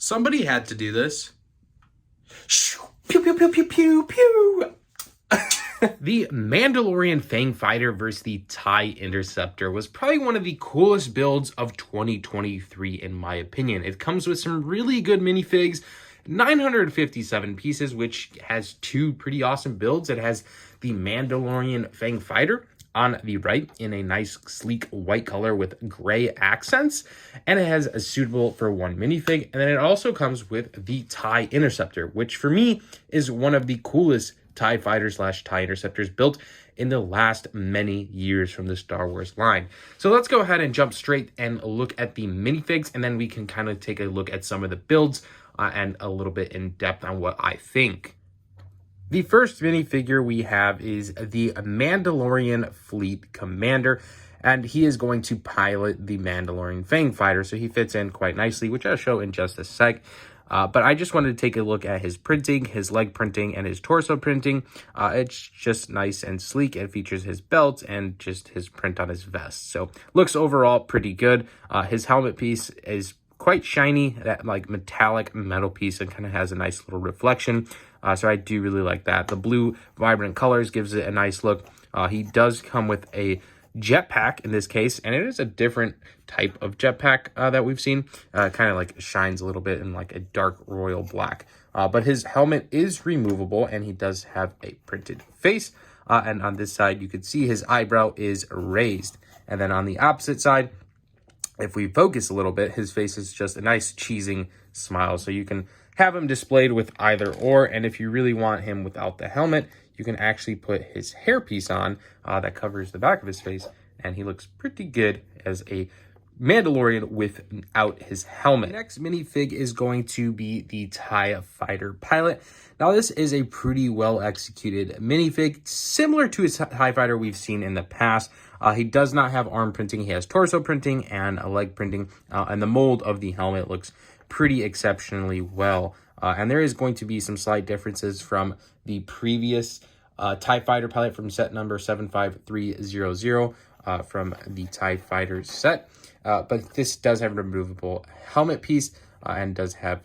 Somebody had to do this. Pew, pew, pew, pew, pew, pew. The Mandalorian Fang Fighter versus the TIE Interceptor was probably one of the coolest builds of 2023, in my opinion. It comes with some really good minifigs, 957 pieces, which has two pretty awesome builds. It has the Mandalorian Fang Fighter on the right in a nice sleek white color with gray accents, and it has a suitable for one minifig. And then it also comes with the TIE Interceptor, which for me is one of the coolest TIE Fighter / TIE Interceptors built in the last many years from the Star Wars line. So let's go ahead and jump straight and look at the minifigs, and then we can kind of take a look at some of the builds and a little bit in depth on what I think. The first minifigure we have is the Mandalorian Fleet Commander, and he is going to pilot the Mandalorian Fang Fighter, so he fits in quite nicely, which I'll show in just a sec. But I just wanted to take a look at his printing, his leg printing, and his torso printing. It's just nice and sleek. It features his belt and just his print on his vest. So looks overall pretty good. His helmet piece is quite shiny, that like metallic metal piece, and kind of has a nice little reflection. So I do really like that. The blue vibrant colors gives it a nice look. He does come with a jetpack in this case, and it is a different type of jetpack that we've seen. Kind of like shines a little bit in like a dark royal black. But his helmet is removable, and he does have a printed face. And on this side, you can see his eyebrow is raised. And then on the opposite side, if we focus a little bit, his face is just a nice cheesing smile. So you can have him displayed with either or. And if you really want him without the helmet, you can actually put his hairpiece on that covers the back of his face. And he looks pretty good as a Mandalorian without his helmet. The next minifig is going to be the TIE Fighter pilot. Now, this is a pretty well executed minifig, similar to his TIE Fighter we've seen in the past. He does not have arm printing. He has torso printing and a leg printing, and the mold of the helmet looks pretty exceptionally well. And there is going to be some slight differences from the previous TIE Fighter pilot from set number 75300 from the TIE Fighter set. But this does have a removable helmet piece and does have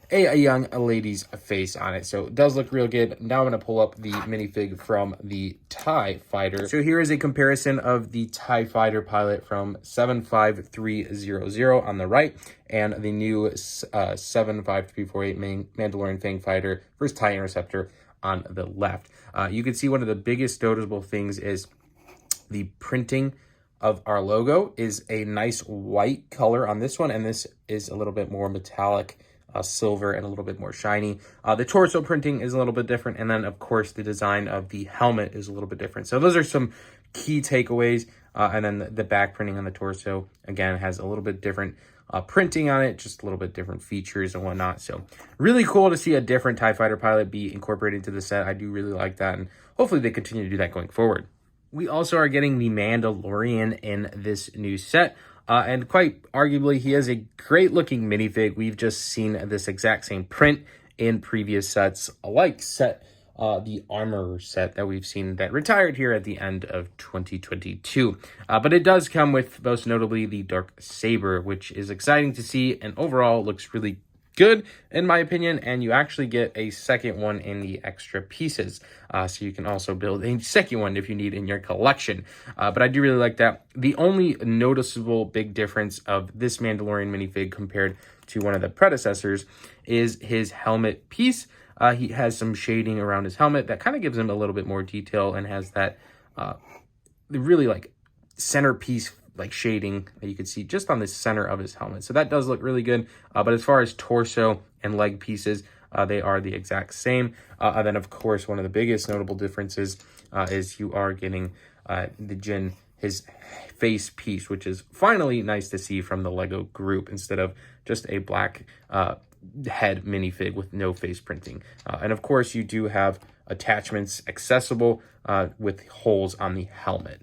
a young lady's face on it. So it does look real good. Now I'm going to pull up the minifig from the TIE Fighter. So here is a comparison of the TIE Fighter pilot from 75300 on the right and the new 75348 Mandalorian Fang Fighter versus TIE Interceptor on the left. You can see one of the biggest noticeable things is the printing of our logo is a nice white color on this one, and this is a little bit more metallic silver and a little bit more shiny. The torso printing is a little bit different, and then of course the design of the helmet is a little bit different. So those are some key takeaways. And then the back printing on the torso again has a little bit different printing on it, just a little bit different features and whatnot. So really cool to see a different TIE Fighter pilot be incorporated into the set. I do really like that, and hopefully they continue to do that going forward. We also are getting the Mandalorian in this new set. And quite arguably, he is a great looking minifig. We've just seen this exact same print in previous sets, like the Armorer set that we've seen that retired here at the end of 2022. But it does come with, most notably, the Dark Saber, which is exciting to see and overall looks really good in my opinion, and you actually get a second one in the extra pieces, so you can also build a second one if you need in your collection. But I do really like that. The only noticeable big difference of this Mandalorian minifig compared to one of the predecessors is his helmet piece. He has some shading around his helmet that kind of gives him a little bit more detail and has that really like centerpiece like shading that you can see just on the center of his helmet. So that does look really good. But as far as torso and leg pieces, they are the exact same. And then of course, one of the biggest notable differences is you are getting his face piece, which is finally nice to see from the Lego group instead of just a black head minifig with no face printing. And of course, you do have attachments accessible with holes on the helmet.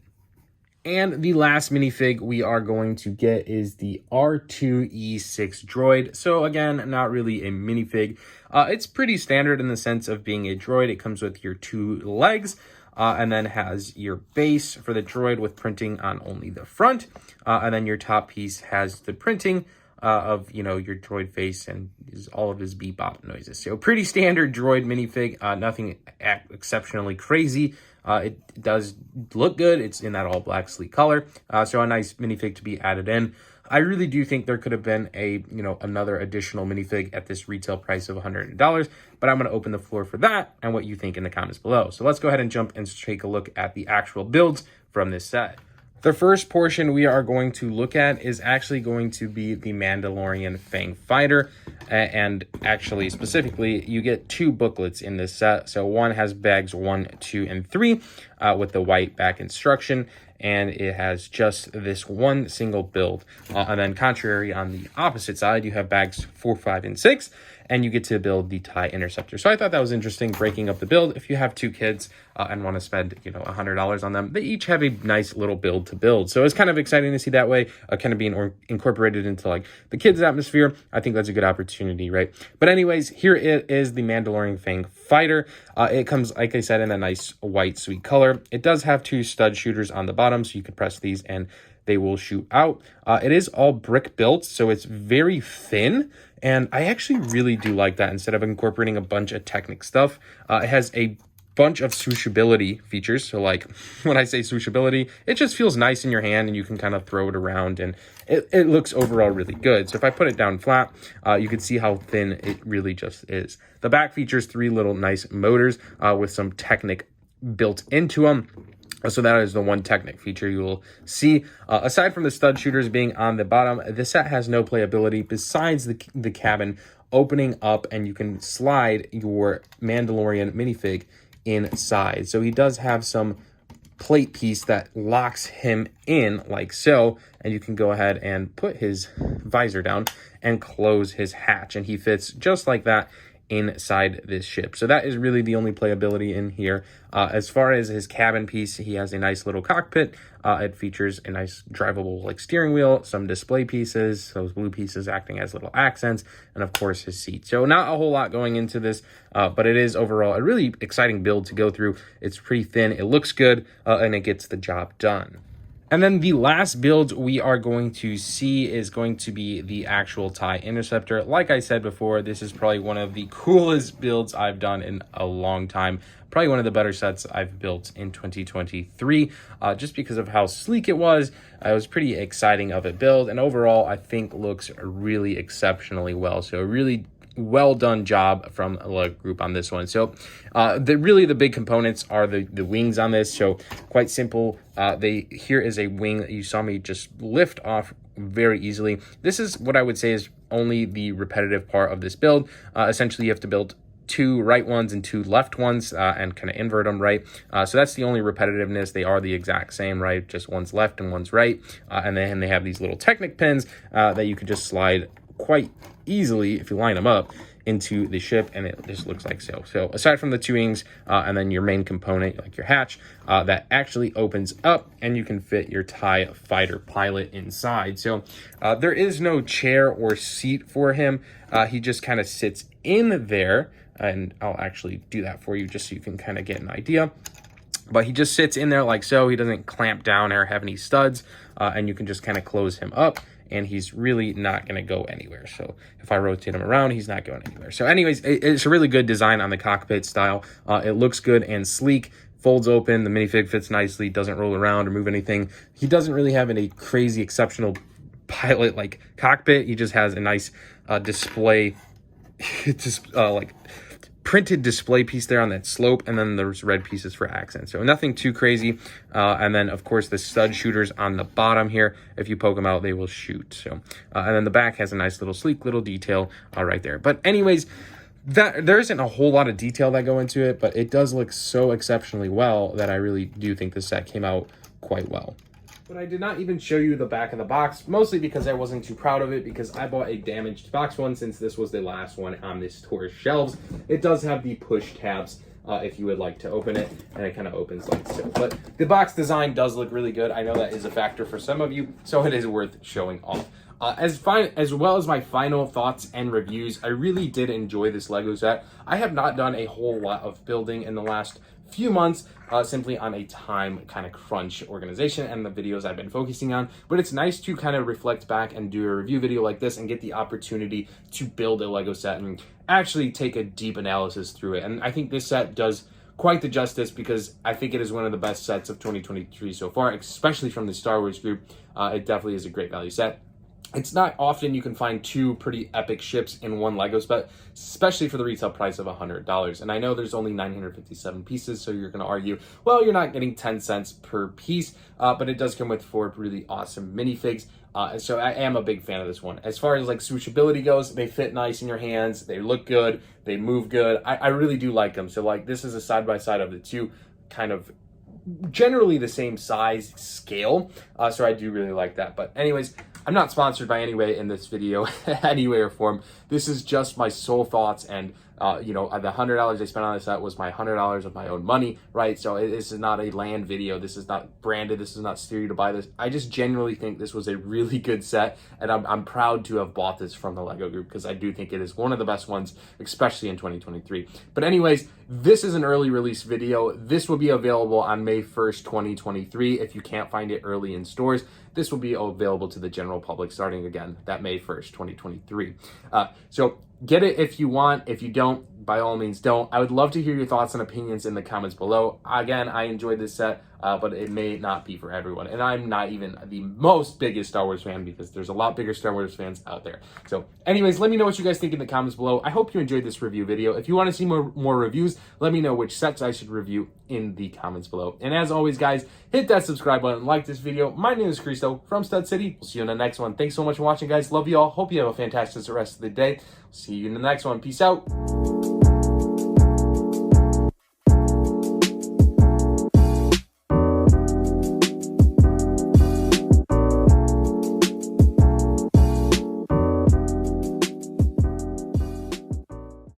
And the last minifig we are going to get is the R2-E6 Droid. So again, not really a minifig. It's pretty standard in the sense of being a droid. It comes with your two legs and then has your base for the droid with printing on only the front. And then your top piece has the printing of, your droid face and all of his bebop noises. So pretty standard droid minifig, nothing exceptionally crazy. It does look good. It's in that all black sleek color. So a nice minifig to be added in. I really do think there could have been another additional minifig at this retail price of $100, but I'm going to open the floor for that and what you think in the comments below. So let's go ahead and jump and take a look at the actual builds from this set. The first portion we are going to look at is actually going to be the Mandalorian Fang Fighter. And actually, specifically, you get 2 booklets in this set. So one has bags 1, 2, and 3 with the white back instruction. And it has just this one single build. And then contrary on the opposite side, you have bags 4, 5, and 6. And you get to build the TIE Interceptor. So I thought that was interesting, breaking up the build. If you have 2 kids and want to spend, $100 on them, they each have a nice little build to build. So it's kind of exciting to see that way, kind of being incorporated into like the kids' atmosphere. I think that's a good opportunity, right? But anyways, here it is, the Mandalorian Fang Fighter. It comes, like I said, in a nice white, sweet color. It does have 2 stud shooters on the bottom, so you can press these and they will shoot out. It is all brick built, so it's very thin. And I actually really do like that instead of incorporating a bunch of Technic stuff. It has a bunch of swooshability features. So like when I say swooshability, it just feels nice in your hand and you can kind of throw it around and it looks overall really good. So if I put it down flat, you can see how thin it really just is. The back features 3 little nice motors with some Technic built into them. So that is the one Technic feature you will see. Aside from the stud shooters being on the bottom, this set has no playability besides the cabin opening up and you can slide your Mandalorian minifig inside. So he does have some plate piece that locks him in like so, and you can go ahead and put his visor down and close his hatch, and he fits just like that inside this ship. So that is really the only playability in here. As far as his cabin piece, he has a nice little cockpit. It features a nice drivable like steering wheel, some display pieces, those blue pieces acting as little accents, and of course his seat. So not a whole lot going into this, but it is overall a really exciting build to go through. It's pretty thin, it looks good, and it gets the job done. And then the last build we are going to see is going to be the actual TIE Interceptor. Like I said before, this is probably one of the coolest builds I've done in a long time. Probably one of the better sets I've built in 2023, just because of how sleek it was. It was pretty exciting of a build, and overall I think looks really exceptionally well. So really well done job from the Lego group on this one. So the big components are the wings on this. So quite simple. Here is a wing that you saw me just lift off very easily. This is what I would say is only the repetitive part of this build. Essentially you have to build 2 right ones and 2 left ones and kind of invert them, right? So that's the only repetitiveness. They are the exact same, right? Just one's left and one's right. And then they have these little Technic pins that you can just slide quite easily if you line them up into the ship, and it just looks like so. So aside from the 2 wings and then your main component like your hatch, that actually opens up and you can fit your TIE fighter pilot inside. So there is no chair or seat for him. He just kind of sits in there, and I'll actually do that for you just so you can kind of get an idea. But he just sits in there like so. He doesn't clamp down or have any studs, and you can just kind of close him up, and he's really not going to go anywhere. So if I rotate him around, he's not going anywhere. So anyways, it's a really good design on the cockpit style. It looks good and sleek, folds open, the minifig fits nicely, doesn't roll around or move anything. He doesn't really have any crazy exceptional pilot like cockpit. He just has a nice display, just like printed display piece there on that slope, and then there's red pieces for accents. So nothing too crazy. And then of course the stud shooters on the bottom here, if you poke them out, they will shoot. So and then the back has a nice little sleek little detail right there. But anyways, there isn't a whole lot of detail that go into it, but it does look so exceptionally well that I really do think this set came out quite well. But I did not even show you the back of the box, mostly because I wasn't too proud of it, because I bought a damaged box one since this was the last one on this tour's shelves. It does have the push tabs if you would like to open it, and it kind of opens like so. But the box design does look really good. I know that is a factor for some of you, so it is worth showing off. As well as my final thoughts and reviews, I really did enjoy this Lego set. I have not done a whole lot of building in the last few months, simply on a time kind of crunch organization and the videos I've been focusing on. But it's nice to kind of reflect back and do a review video like this and get the opportunity to build a Lego set and actually take a deep analysis through it. And I think this set does quite the justice, because I think it is one of the best sets of 2023 so far, especially from the Star Wars group. It definitely is a great value set. It's not often you can find two pretty epic ships in one Lego set, especially for the retail price of $100. And I know there's only 957 pieces, so you're going to argue, well, you're not getting 10 cents per piece, but it does come with 4 really awesome minifigs. And so I am a big fan of this one. As far as like swooshability goes, they fit nice in your hands, they look good, they move good. I really do like them. So like this is a side-by-side of the two, kind of generally the same size scale. So I do really like that. But anyways, I'm not sponsored by any way in this video, any way or form. This is just my sole thoughts, and the $100 I spent on this set was my $100 of my own money, right? So this is not a land video. This is not branded. This is not steered to buy this. I just genuinely think this was a really good set, and I'm proud to have bought this from the Lego group, because I do think it is one of the best ones, especially in 2023. But anyways, this is an early release video. This will be available on May 1st, 2023. If you can't find it early in stores, this will be available to the general public starting again that May 1st, 2023. So get it if you want. If you don't, by all means don't. I would love to hear your thoughts and opinions in the comments below. Again, I enjoyed this set, but it may not be for everyone. And I'm not even the most biggest Star Wars fan, because there's a lot bigger Star Wars fans out there. So anyways, let me know what you guys think in the comments below. I hope you enjoyed this review video. If you want to see more reviews, let me know which sets I should review in the comments below. And as always, guys, hit that subscribe button, like this video. My name is Cristo from Stud City. We'll see you in the next one. Thanks so much for watching, guys. Love you all. Hope you have a fantastic rest of the day. See you in the next one. Peace out.